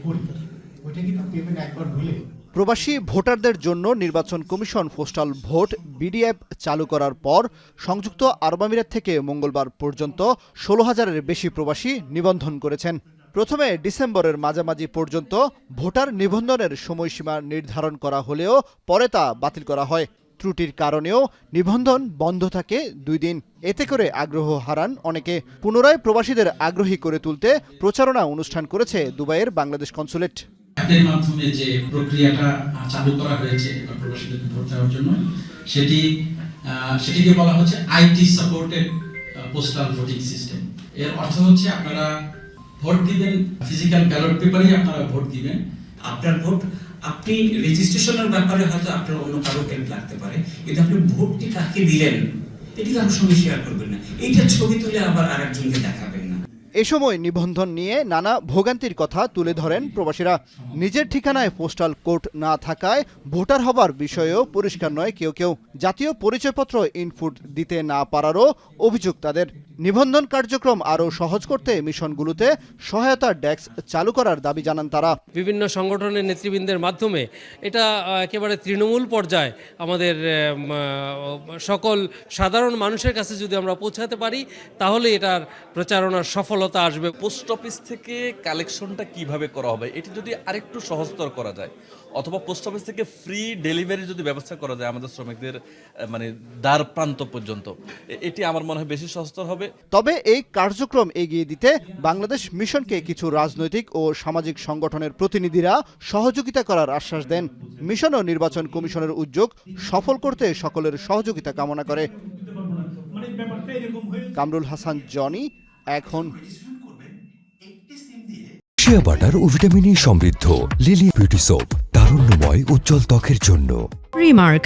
করি, ওইটা কিন্তু পেমেন্ট একবার হলে প্রবাসী ভোটারদের জন্য নির্বাচন কমিশন পোস্টাল ভোট বিডিঅ্যাপ চালু করার পর সংযুক্ত আরব আমিরাত থেকে মঙ্গলবার পর্যন্ত 16,000-এর বেশি প্রবাসী নিবন্ধন করেছেন। প্রথমে ডিসেম্বরের মাঝামাঝি পর্যন্ত ভোটার নিবন্ধনের সময়সীমা নির্ধারণ করা হলেও পরে তা বাতিল করা হয়। ত্রুটির কারণেও নিবন্ধন বন্ধ থাকে 2 দিন। এতে করে আগ্রহ হারান অনেকে। পুনরায় প্রবাসীদের আগ্রহী করে তুলতে প্রচারণা অনুষ্ঠান করেছে দুবাইয়ের বাংলাদেশ কনসুলেট। অ্যাপের মাধ্যমে যে প্রক্রিয়াটা চালু করা হয়েছে প্রবাসীদেরকে ভোট দেওয়ার জন্য সেটিকে বলা হচ্ছে IT supported postal voting system. এর অর্থ হচ্ছে আপনারা ভোট দিবেন, ফিজিক্যাল ব্যালট পেপারেই আপনারা ভোট দিবেন। আপনার ভোট আপনি রেজিস্ট্রেশনের ব্যাপারে হয়তো আপনার অন্য কারো হেল্প লাগতে পারে, কিন্তু আপনি ভোটটি কাকে দিলেন এটি কারোর সঙ্গে শেয়ার করবেন না, এইটা ছবি তুলে আবার আরেকজনকে দেখাবেন না। এ সময় নিবন্ধন নিয়ে নানা ভোগান্তির কথা তুলে ধরেন প্রবাসীরা। নিজের ঠিকানায় পোস্টাল কোড না থাকায় ভোটার হবার বিষয়েও পরিষ্কার নয় কেউ কেউ। জাতীয় পরিচয়পত্র ইনপুট দিতে না পারারও অভিযোগ তাদের। নিবন্ধন কার্যক্রম আরও সহজ করতে মিশনগুলোতে সহায়তা ডেস্ক চালু করার দাবি জানান তারা। বিভিন্ন সংগঠনের নেতৃবৃন্দের মাধ্যমে এটা একেবারে তৃণমূল পর্যায়ে আমাদের সকল সাধারণ মানুষের কাছে যদি আমরা পৌঁছাতে পারি তাহলে এটার প্রচারণার সফলতা আসবে। পোস্ট অফিস থেকে কালেকশনটা কিভাবে করা হবে এটি যদি আরেকটু সহজতর করা যায়, অথবা পোস্ট অফিস থেকে ফ্রি ডেলিভারি যদি ব্যবস্থা করা যায় আমাদের শ্রমিকদের মানে দ্বার প্রান্ত পর্যন্ত, এটি আমার মনে হয় বেশি সহজতর হবে। তবে এই কার্যক্রম এগিয়ে দিতে বাংলাদেশ মিশনকে কিছু রাজনৈতিক ও সামাজিক সংগঠনের প্রতিনিধিরা সহযোগিতা করার আশ্বাস দেন। মিশন ও নির্বাচন কমিশনের উদ্যোগ সফল করতে সকলের সহযোগিতা কামনা করে। কামরুল হাসান জনি, এখন। শিয়া বাটার ও ভিটামিন ই সমৃদ্ধ লিলি বিউটি সোপ, তারুণ্যময় উজ্জ্বল ত্বকের জন্য। রিমার্ক